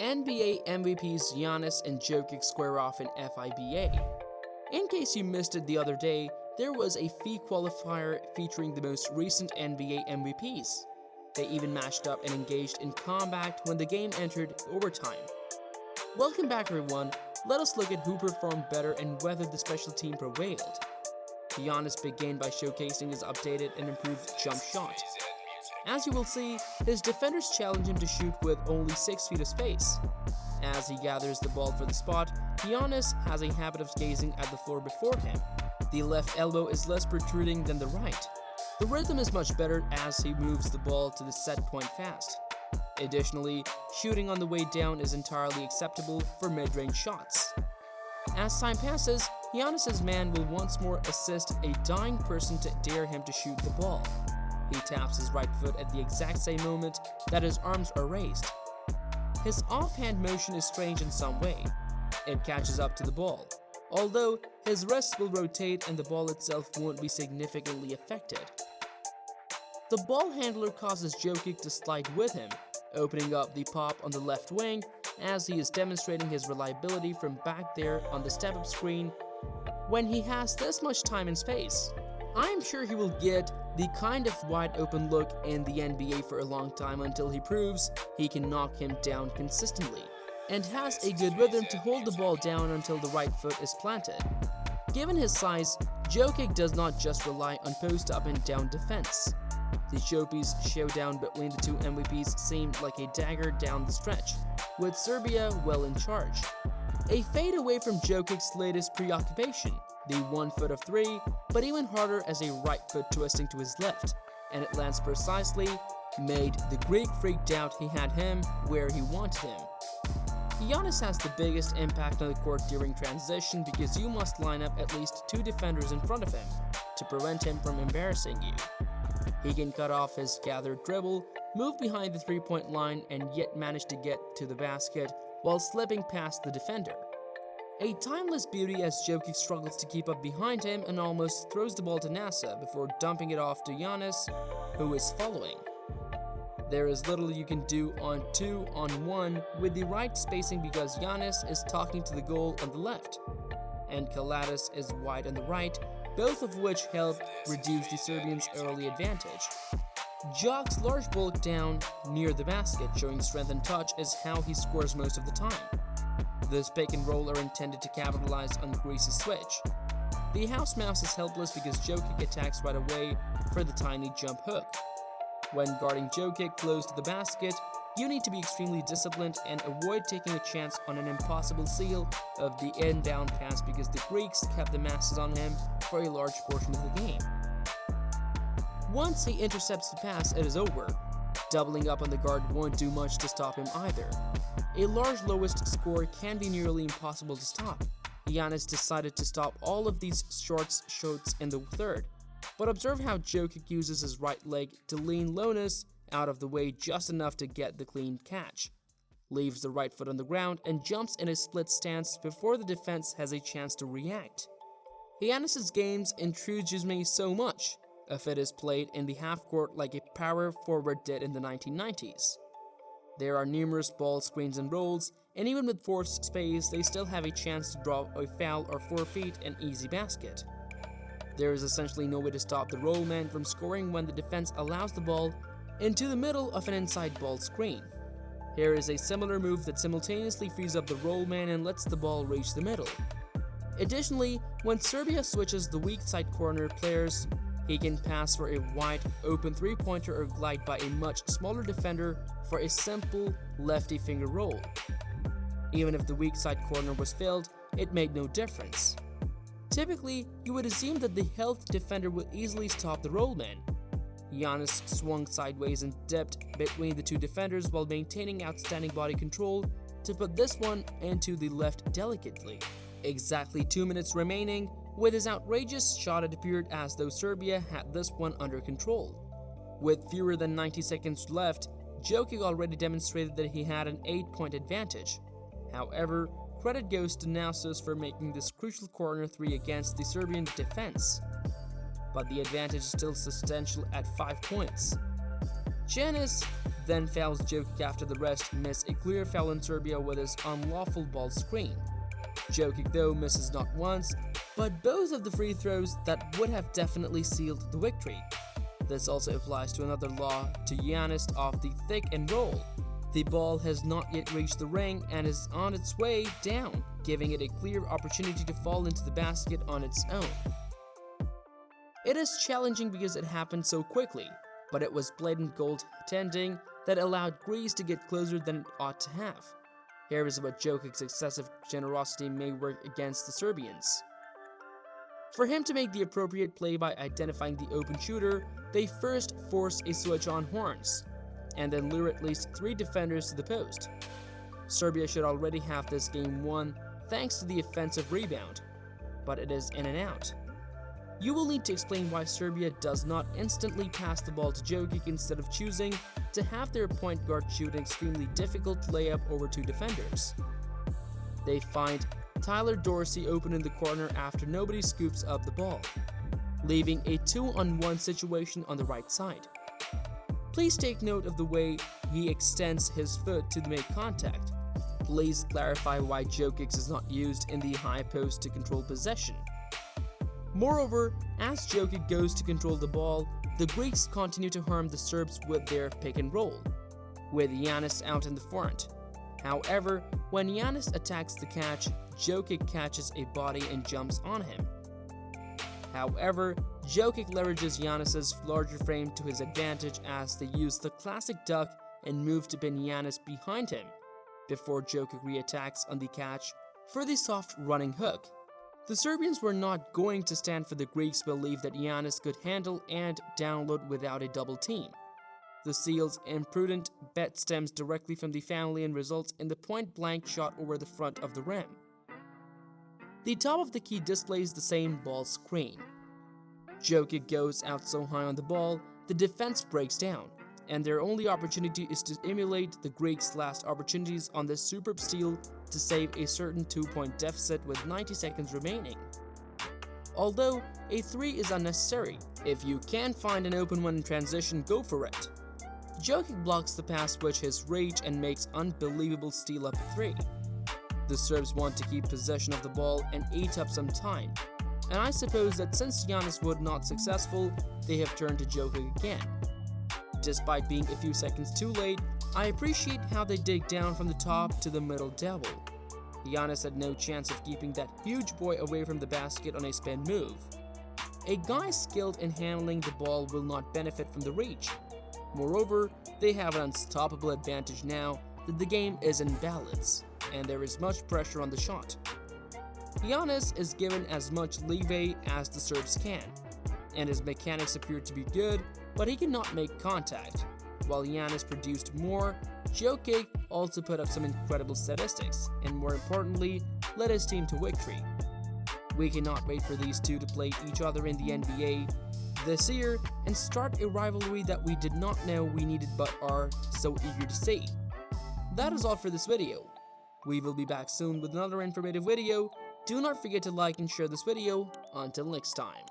NBA MVPs Giannis and Jokic square off in FIBA. In case you missed it the other day, there was a FIBA qualifier featuring the most recent NBA MVPs. They even matched up and engaged in combat when the game entered overtime. Welcome back everyone, let us look at who performed better and whether the special team prevailed. Giannis began by showcasing his updated and improved jump shot. As you will see, his defenders challenge him to shoot with only 6 feet of space. As he gathers the ball for the spot, Giannis has a habit of gazing at the floor before him. The left elbow is less protruding than the right. The rhythm is much better as he moves the ball to the set point fast. Additionally, shooting on the way down is entirely acceptable for mid-range shots. As time passes, Giannis' man will once more assist a dying person to dare him to shoot the ball. He taps his right foot at the exact same moment that his arms are raised. His offhand motion is strange in some way. It catches up to the ball, although his wrists will rotate and the ball itself won't be significantly affected. The ball handler causes Jokic to slide with him, opening up the pop on the left wing as he is demonstrating his reliability from back there on the step-up screen. When he has this much time and space, I am sure he will get the kind of wide open look in the NBA for a long time until he proves he can knock him down consistently, and has a good rhythm to hold the ball down until the right foot is planted. Given his size, Jokic does not just rely on post-up and down defense. The showpiece showdown between the two MVPs seemed like a dagger down the stretch, with Serbia well in charge. A fade away from Jokic's latest preoccupation, the 1 foot of 3, but even harder as a right foot twisting to his left, and it lands precisely, made the Greek freaked out he had him where he wanted him. Giannis has the biggest impact on the court during transition because you must line up at least 2 defenders in front of him to prevent him from embarrassing you. He can cut off his gathered dribble, move behind the 3-point line, and yet manage to get to the basket while slipping past the defender. A timeless beauty as Jokic struggles to keep up behind him and almost throws the ball to NASA before dumping it off to Giannis, who is following. There is little you can do on 2-on-1 with the right spacing because Giannis is talking to the goal on the left, and Kalatis is wide on the right, both of which help reduce the Serbians' early advantage. Jokic's large bulk down near the basket showing strength and touch is how he scores most of the time. This pick and roll are intended to capitalize on Greece's switch. The house mouse is helpless because Jokic attacks right away for the tiny jump hook. When guarding Jokic close to the basket, you need to be extremely disciplined and avoid taking a chance on an impossible seal of the inbound pass because the Greeks kept the masses on him for a large portion of the game. Once he intercepts the pass, it is over. Doubling up on the guard won't do much to stop him either. A large lowest score can be nearly impossible to stop. Giannis decided to stop all of these short shots in the third, but observe how Jokic uses his right leg to lean Lonis out of the way just enough to get the clean catch, leaves the right foot on the ground and jumps in a split stance before the defense has a chance to react. Giannis' games intrigues me so much if it is played in the half court like a power forward did in the 1990s. There are numerous ball screens and rolls, and even with forced space, they still have a chance to draw a foul or forfeit an easy basket. There is essentially no way to stop the roll man from scoring when the defense allows the ball into the middle of an inside ball screen. Here is a similar move that simultaneously frees up the roll man and lets the ball reach the middle. Additionally, when Serbia switches the weak side corner players, he can pass for a wide open 3-pointer or glide by a much smaller defender for a simple lefty finger roll. Even if the weak side corner was filled, it made no difference. Typically, you would assume that the health defender would easily stop the rollman. Giannis swung sideways and dipped between the 2 defenders while maintaining outstanding body control to put this one into the left delicately. Exactly 2 minutes remaining, with his outrageous shot, it appeared as though Serbia had this one under control. With fewer than 90 seconds left, Jokic already demonstrated that he had an 8-point advantage. However, credit goes to Nasos for making this crucial corner 3 against the Serbian defense. But the advantage is still substantial at 5 points. Giannis then fouls Jokic after the rest miss a clear foul on Serbia with his unlawful ball screen. Jokic though misses not once, but both of the free throws that would have definitely sealed the victory. This also applies to another law to Giannis of the thick and roll. The ball has not yet reached the ring and is on its way down, giving it a clear opportunity to fall into the basket on its own. It is challenging because it happened so quickly, but it was blatant goaltending that allowed Greece to get closer than it ought to have. Here is what Jokic's excessive generosity may work against the Serbians. For him to make the appropriate play by identifying the open shooter, they first force a switch on horns, and then lure at least 3 defenders to the post. Serbia should already have this game won thanks to the offensive rebound, but it is in and out. You will need to explain why Serbia does not instantly pass the ball to Jokic instead of choosing to have their point guard shoot an extremely difficult layup over 2 defenders. They find Tyler Dorsey open in the corner after nobody scoops up the ball, leaving a 2-on-1 situation on the right side. Please take note of the way he extends his foot to make contact. Please clarify why Jokic is not used in the high post to control possession. Moreover, as Jokic goes to control the ball, the Greeks continue to harm the Serbs with their pick and roll, with Giannis out in the front. However, when Giannis attacks the catch, Jokic catches a body and jumps on him. However, Jokic leverages Giannis's larger frame to his advantage as they use the classic duck and move to pin Giannis behind him, before Jokic re-attacks on the catch for the soft running hook. The Serbians were not going to stand for the Greeks' belief that Giannis could handle and download without a double team. The Seals' imprudent bet stems directly from the family and results in the point-blank shot over the front of the rim. The top of the key displays the same ball screen. Jokic goes out so high on the ball, the defense breaks down, and their only opportunity is to emulate the Greeks' last opportunities on this superb steal to save a certain 2-point deficit with 90 seconds remaining. Although a 3 is unnecessary, if you can find an open one in transition, go for it. Jokic blocks the pass with his rage and makes unbelievable steal up 3. The Serbs want to keep possession of the ball and eat up some time, and I suppose that since Giannis was not successful, they have turned to Jokic again. Despite being a few seconds too late, I appreciate how they dig down from the top to the middle double. Giannis had no chance of keeping that huge boy away from the basket on a spin move. A guy skilled in handling the ball will not benefit from the reach. Moreover, they have an unstoppable advantage now that the game is in balance, and there is much pressure on the shot. Giannis is given as much leeway as the Serbs can, and his mechanics appear to be good, but he cannot make contact. While Giannis produced more, Jokic also put up some incredible statistics, and more importantly, led his team to victory. We cannot wait for these two to play each other in the NBA this year and start a rivalry that we did not know we needed but are so eager to see. That is all for this video. We will be back soon with another informative video. Do not forget to like and share this video. Until next time.